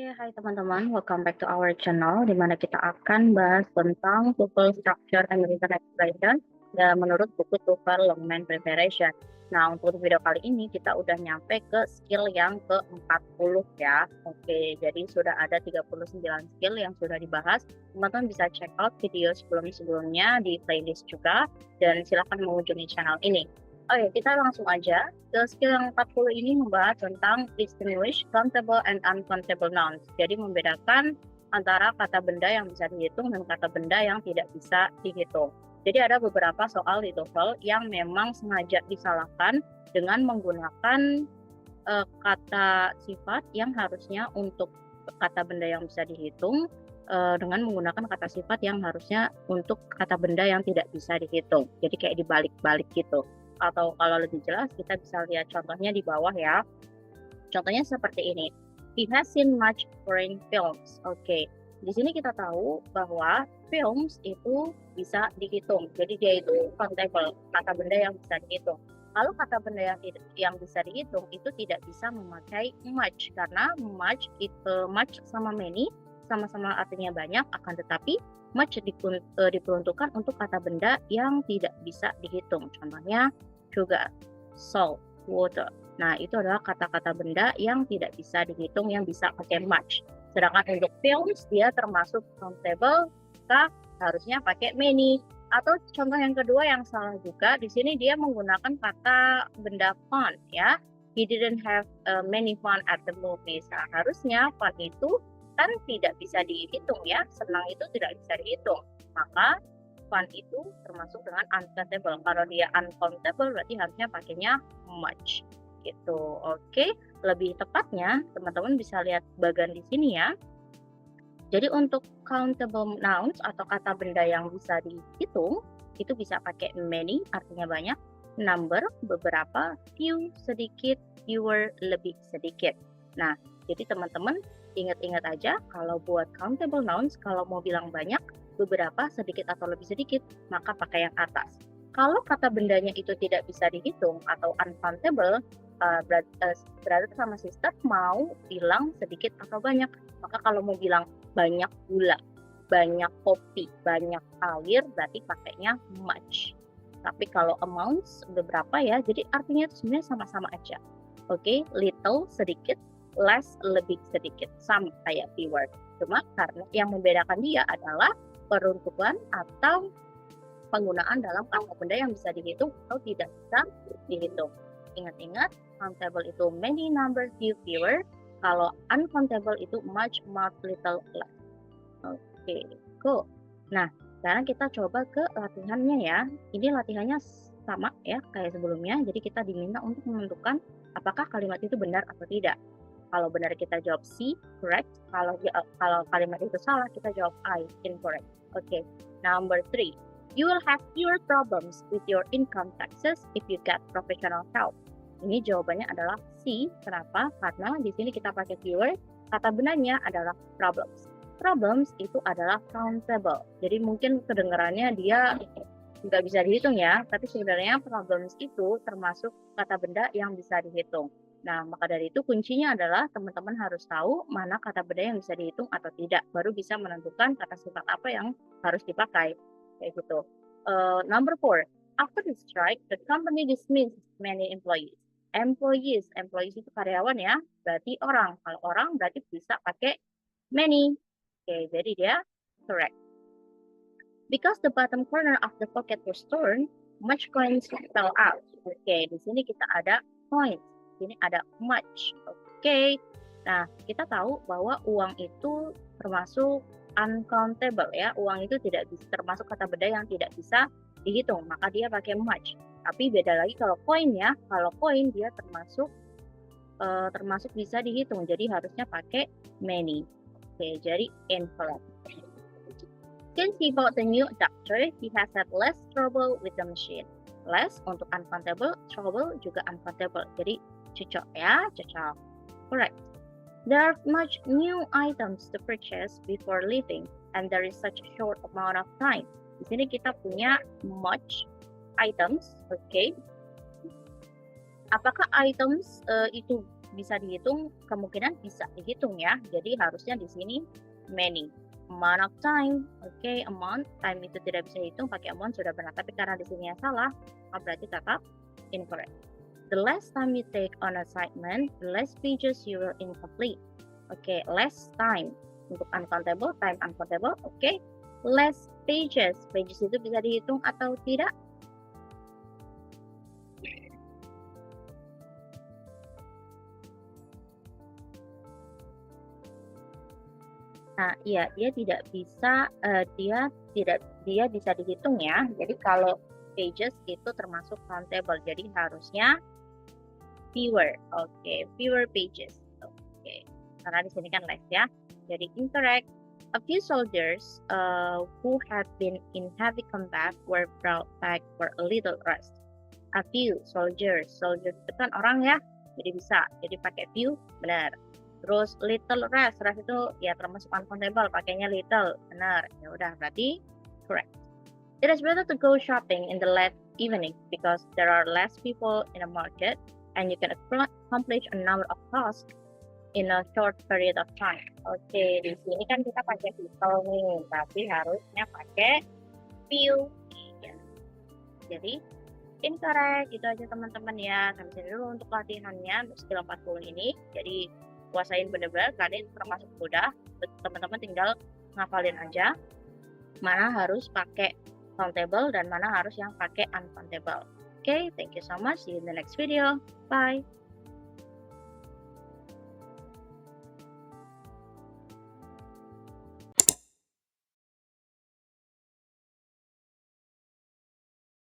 Hai teman-teman, welcome back to our channel di mana kita akan bahas tentang TOEFL Structure and Written Expression dan menurut buku TOEFL Longman Preparation. Nah, untuk video kali ini kita udah nyampe ke skill yang ke-40 ya. Oke, jadi sudah ada 39 skill yang sudah dibahas. Teman-teman bisa check out video sebelum-sebelumnya di playlist juga dan silahkan mengunjungi channel ini. Oke, kita langsung aja. Skill yang 40 ini membahas tentang distinguish countable and uncountable nouns. Jadi membedakan antara kata benda yang bisa dihitung dan kata benda yang tidak bisa dihitung. Jadi ada beberapa soal di TOEFL yang memang sengaja disalahkan dengan menggunakan kata sifat yang harusnya untuk kata benda yang bisa dihitung dengan menggunakan kata sifat yang harusnya untuk kata benda yang tidak bisa dihitung. Jadi kayak dibalik-balik gitu. Atau kalau lebih jelas kita bisa lihat contohnya di bawah ya. Contohnya seperti ini. He has seen much foreign films. Oke. Di sini kita tahu bahwa films itu bisa dihitung. Jadi dia itu countable, kata benda yang bisa dihitung. Kalau kata benda yang bisa dihitung itu tidak bisa memakai much karena much sama many sama-sama artinya banyak, akan tetapi much diperuntukkan untuk kata benda yang tidak bisa dihitung. Contohnya sugar, salt, water. Nah, itu adalah kata-kata benda yang tidak bisa dihitung, yang bisa pakai much. Sedangkan untuk films, dia termasuk countable, maka harusnya pakai many. Atau contoh yang kedua yang salah juga, di sini dia menggunakan kata benda fun ya. He didn't have many fun at the movies. Nah, harusnya fun itu kan tidak bisa dihitung ya, senang itu tidak bisa dihitung. Maka fun itu termasuk dengan uncountable. Kalau dia uncountable berarti harusnya pakainya much gitu. Oke, lebih tepatnya teman-teman bisa lihat bagian di sini ya. Jadi untuk countable nouns atau kata benda yang bisa dihitung itu bisa pakai many artinya banyak, number beberapa, few sedikit, fewer lebih sedikit. Nah, jadi teman-teman ingat-ingat aja kalau buat countable nouns kalau mau bilang banyak, beberapa, sedikit atau lebih sedikit, maka pakai yang atas. Kalau kata bendanya itu tidak bisa dihitung atau uncountable, brother sama sister mau bilang sedikit atau banyak. Maka kalau mau bilang banyak gula, banyak kopi, banyak air, berarti pakainya much. Tapi kalau amounts beberapa ya, jadi artinya itu sebenarnya sama-sama aja. Oke, little sedikit, less lebih sedikit, sama kayak fewer. Cuma karena yang membedakan dia adalah peruntukan atau penggunaan dalam kata benda yang bisa dihitung atau tidak bisa dihitung. Ingat-ingat, countable itu many, number, few, fewer. Kalau uncountable itu much, much, little, less. Oke, cool. Nah, sekarang kita coba ke latihannya ya. Ini latihannya sama ya kayak sebelumnya. Jadi kita diminta untuk menentukan apakah kalimat itu benar atau tidak. Kalau benar kita jawab C, correct. Kalau kalimat itu salah kita jawab I, incorrect. Oke, number 3. You will have fewer problems with your income taxes if you get professional help. Ini jawabannya adalah C. Kenapa? Karena di sini kita pakai fewer. Kata benarnya adalah problems. Problems itu adalah countable. Jadi mungkin kedengarannya dia nggak bisa dihitung ya, tapi sebenarnya problems itu termasuk kata benda yang bisa dihitung. Nah, maka dari itu kuncinya adalah teman-teman harus tahu mana kata benda yang bisa dihitung atau tidak, baru bisa menentukan kata sifat apa yang harus dipakai. Kayak gitu. Number 4, after the strike, the company dismissed many employees. Employees itu karyawan ya, berarti orang. Kalau orang berarti bisa pakai many. Oke, jadi dia correct. Because the bottom corner of the pocket was torn, much coins fell out. Oke, di sini kita ada coins. Ini ada much. Oke. Nah, kita tahu bahwa uang itu termasuk uncountable ya. Uang itu tidak bisa termasuk kata benda yang tidak bisa dihitung, maka dia pakai much. Tapi beda lagi kalau koin ya. Kalau koin dia termasuk bisa dihitung. Jadi harusnya pakai many. Oke, jadi incorrect. Since he bought the new adapter, he has had less trouble with the machine. Less untuk uncountable, trouble juga uncountable. Jadi cocok ya, cocok. Correct. There are much new items to purchase before leaving, and there is such a short amount of time. Di sini kita punya much items, oke. Apakah items itu bisa dihitung, kemungkinan bisa dihitung ya. Jadi harusnya di sini many. Amount of time, oke, amount, time itu tidak bisa dihitung, pakai amount sudah benar. Tapi karena di sini yang salah, berarti tetap incorrect. The less time you take on assignment, the less pages you will incomplete. Oke, less time untuk uncountable, time uncountable, oke. Less pages, pages itu bisa dihitung atau tidak? Nah, iya, dia tidak bisa, dia bisa dihitung ya. Jadi kalau pages itu termasuk countable, jadi harusnya fewer. Oke, fewer pages. Oke, karena di sini kan less ya. Jadi incorrect. A few soldiers who had been in heavy combat were brought back for a little rest. A few soldiers itu kan orang ya, jadi bisa. Jadi pakai few, benar. Terus little rest itu ya termasuk uncountable, pakainya little, benar. Ya udah, berarti correct. It is better to go shopping in the late evening because there are less people in the market and you can accomplish a number of tasks in a short period of time. Oke, di sini kan kita pakai little nih, tapi harusnya pakai few. Ya. Jadi incorrect, itu aja teman-teman ya. Sampai sini dulu untuk latihannya untuk skill 40 ini. Jadi kuasain benar-benar, karena itu termasuk mudah. Teman-teman tinggal ngafalin aja mana harus pakai countable dan mana harus yang pakai uncountable. Okay, thank you so much. See you in the next video. Bye.